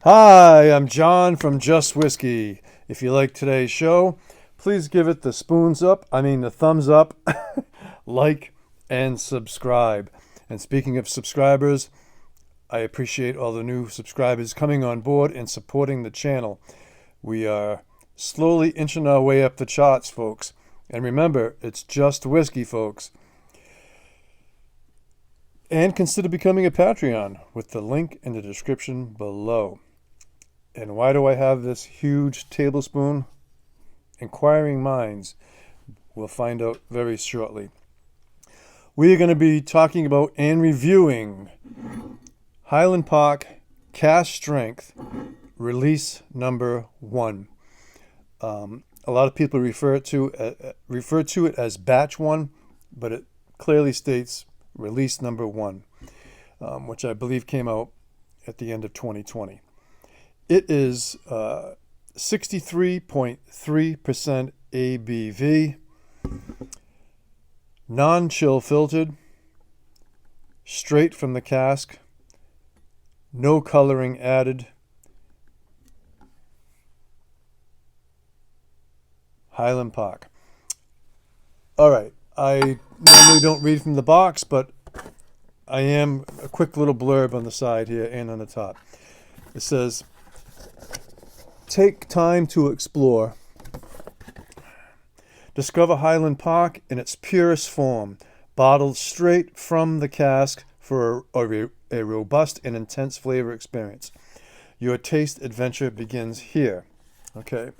Hi, I'm John from Just Whiskey. If you like today's show, please give it the thumbs up, like, and subscribe. And speaking of subscribers, I appreciate all the new subscribers coming on board and supporting the channel. We are slowly inching our way up the charts, folks. And remember, it's Just Whiskey, folks. And consider becoming a Patreon with the link in the description below. And why do I have this huge tablespoon? Inquiring minds will find out very shortly. We are going to be talking about and reviewing Highland Park Cask Strength Release Number 1. A lot of people refer to it as Batch 1, but it clearly states Release Number 1, which I believe came out at the end of 2020. It is 63.3% ABV, non-chill filtered, straight from the cask, no coloring added. Highland Park. All right, I normally don't read from the box, but I am a quick little blurb on the side here and on the top. It says, take time to explore. Discover Highland Park in its purest form, bottled straight from the cask for a robust and intense flavor experience. Your taste adventure begins here. Okay.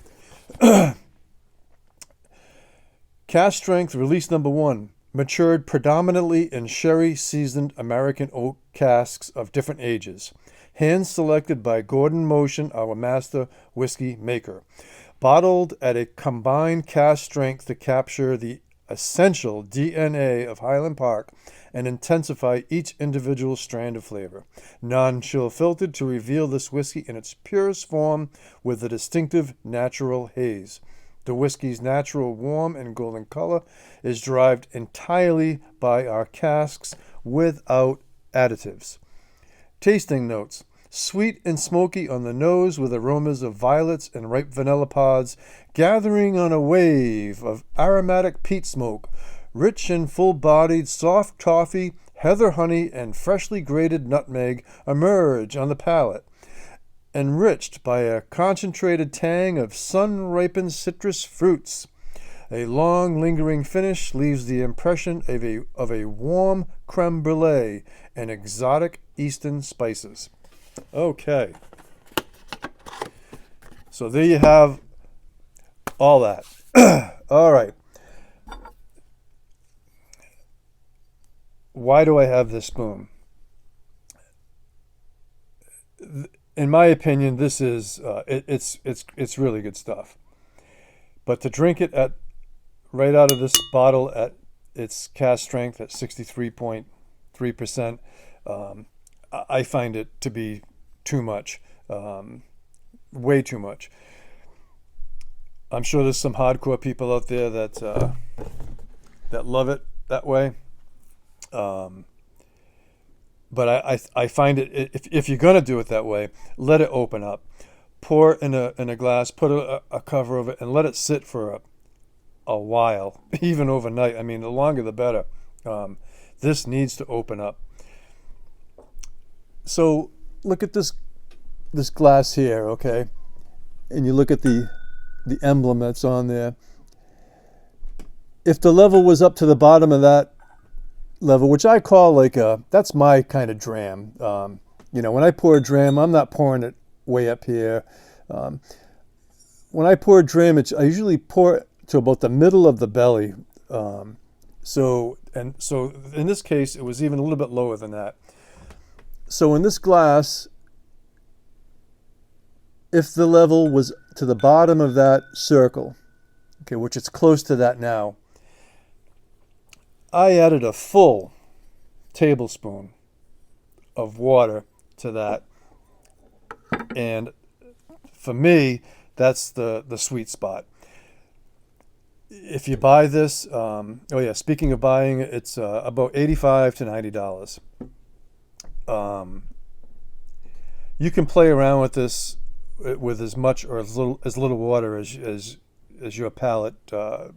Cask Strength Release Number 1. Matured predominantly in sherry-seasoned American oak casks of different ages. Hand-selected by Gordon Motion, our master whiskey maker. Bottled at a combined cask strength to capture the essential DNA of Highland Park and intensify each individual strand of flavor. Non-chill filtered to reveal this whiskey in its purest form with a distinctive natural haze. The whiskey's natural warm and golden color is derived entirely by our casks without additives. Tasting notes. Sweet and smoky on the nose with aromas of violets and ripe vanilla pods gathering on a wave of aromatic peat smoke. Rich and full-bodied soft toffee, heather honey, and freshly grated nutmeg emerge on the palate, enriched by a concentrated tang of sun-ripened citrus fruits. A long, lingering finish leaves the impression of a warm creme brulee and exotic eastern spices. Okay. So there you have all that. All right. Why do I have this spoon? In my opinion, this is it's really good stuff. But to drink it right out of this bottle at its cask strength at 63.3%, I find it to be too much, way too much. I'm sure there's some hardcore people out there that love it that way. But I find it, if you're gonna do it that way, let it open up, pour it in a glass, put a cover over it, and let it sit for a while, even overnight. I mean, the longer the better. This needs to open up. So look at this glass here, okay? And you look at the emblem that's on there. If the level was up to the bottom of that level, which I call that's my kind of dram. When I pour a dram, I'm not pouring it way up here. When I pour a dram, I usually pour it to about the middle of the belly. So in this case, it was even a little bit lower than that. So in this glass, if the level was to the bottom of that circle, okay, which it's close to that now, I added a full tablespoon of water to that. And for me, that's the sweet spot. If you buy this, speaking of buying, it's about $85 to $90. You can play around with this with as much or as little water as your palate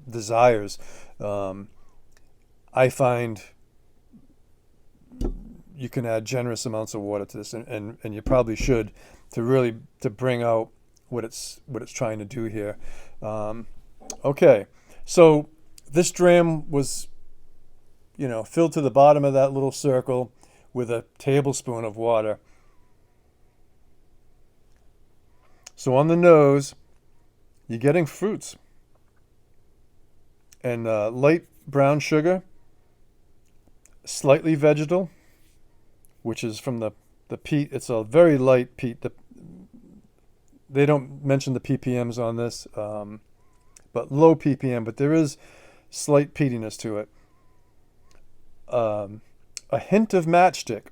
desires. I find you can add generous amounts of water to this, and you probably should, to bring out what it's trying to do here. Okay, so this dram was, filled to the bottom of that little circle with a tablespoon of water. So on the nose, you're getting fruits and light brown sugar, slightly vegetal, which is from the peat. It's a very light peat. They don't mention the ppms on this, but low ppm, but there is slight peatiness to it. A hint of matchstick,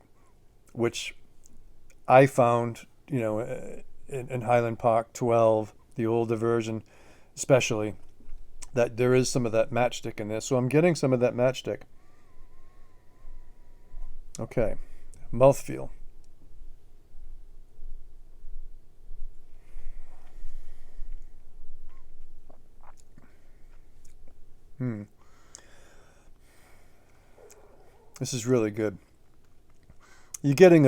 which I found, in Highland Park 12, the older version especially, that there is some of that matchstick in there. So I'm getting some of that matchstick. Okay, mouthfeel. This is really good. You're getting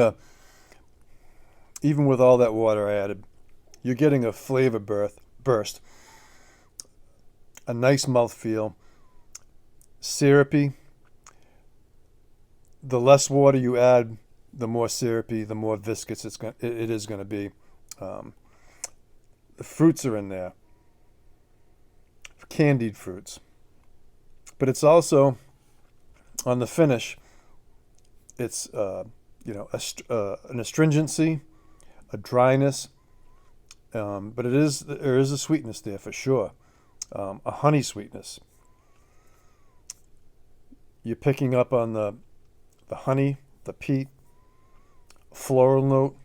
even with all that water I added, you're getting a flavor burst, a nice mouthfeel, syrupy. The less water you add, the more syrupy, the more viscous it is going to be. The fruits are in there, candied fruits. But it's also, on the finish, it's an astringency, a dryness, but there is a sweetness there for sure, a honey sweetness. You're picking up on the honey, the peat, floral note,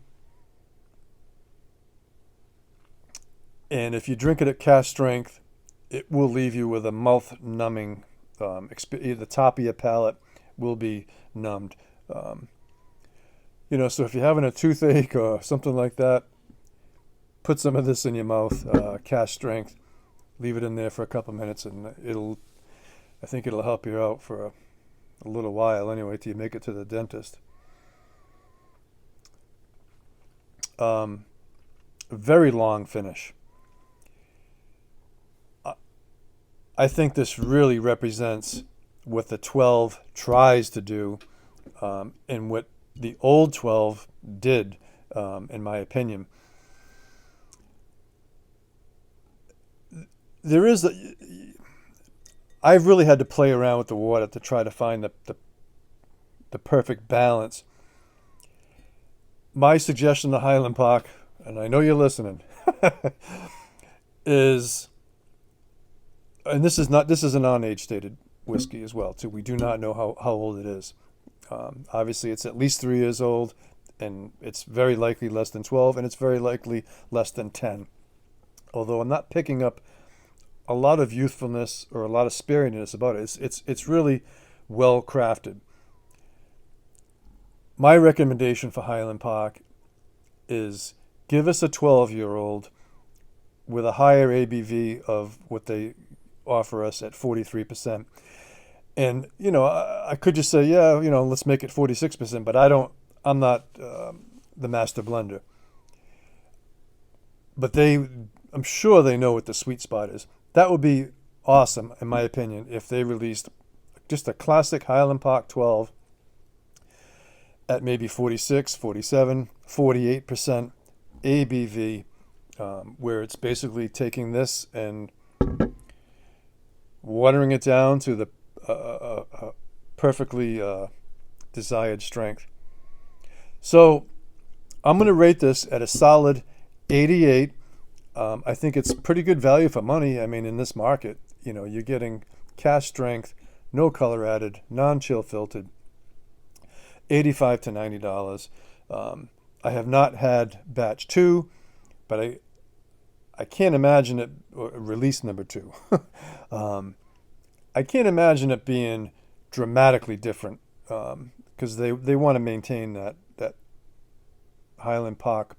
and if you drink it at cask strength, it will leave you with a mouth numbing. The top of your palate will be numbed. So if you're having a toothache or something like that, put some of this in your mouth, cask strength, leave it in there for a couple minutes, and I think it'll help you out for a little while anyway, till you make it to the dentist. Very long finish. I think this really represents what the 12 tries to do, and what the old 12 did, in my opinion. I've really had to play around with the water to try to find the perfect balance. My suggestion to Highland Park, and I know you're listening, is, and this is a non-age stated whiskey as well too. We do not know how old it is. Obviously, it's at least 3 years old, and it's very likely less than 12, and it's very likely less than 10. Although I'm not picking up a lot of youthfulness or a lot of spariness about it. It's really well crafted. My recommendation for Highland Park is give us a 12-year-old with a higher ABV of what they offer us at 43%. And, I could just say, let's make it 46%, but I'm not the master blender. But I'm sure they know what the sweet spot is. That would be awesome, in my opinion, if they released just a classic Highland Park 12 at maybe 46, 47, 48% ABV, where it's basically taking this and watering it down to the perfectly desired strength. So I'm going to rate this at a solid 88. I think it's pretty good value for money. I mean, in this market, you're getting cask strength, no color added, non-chill filtered, $85 to $90. I have not had batch 2, but I can't imagine it, or release number 2. I can't imagine it being dramatically different, because they want to maintain that Highland Park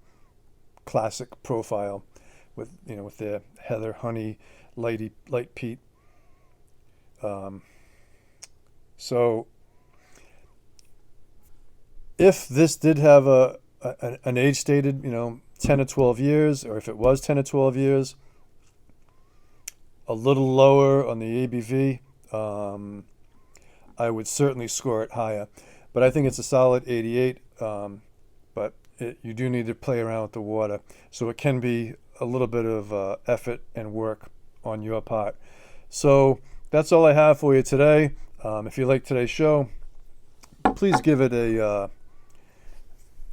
classic profile with with their heather, honey, light peat. So if this did have an age stated, 10 or 12 years, or if it was 10 or 12 years, a little lower on the ABV, I would certainly score it higher. But I think it's a solid 88. But you do need to play around with the water. So it can be a little bit of effort and work on your part. So that's all I have for you today. If you like today's show, please give it a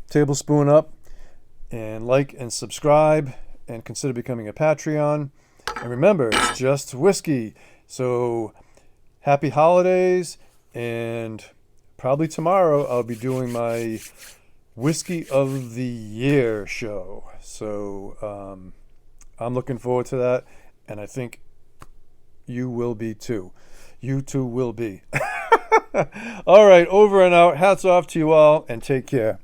tablespoon up and like and subscribe and consider becoming a Patreon. And remember, it's just whiskey. So happy holidays, and probably tomorrow I'll be doing my Whiskey of the Year show. So I'm looking forward to that, and I think you will be too. You too will be. All right, over and out. Hats off to you all, and take care.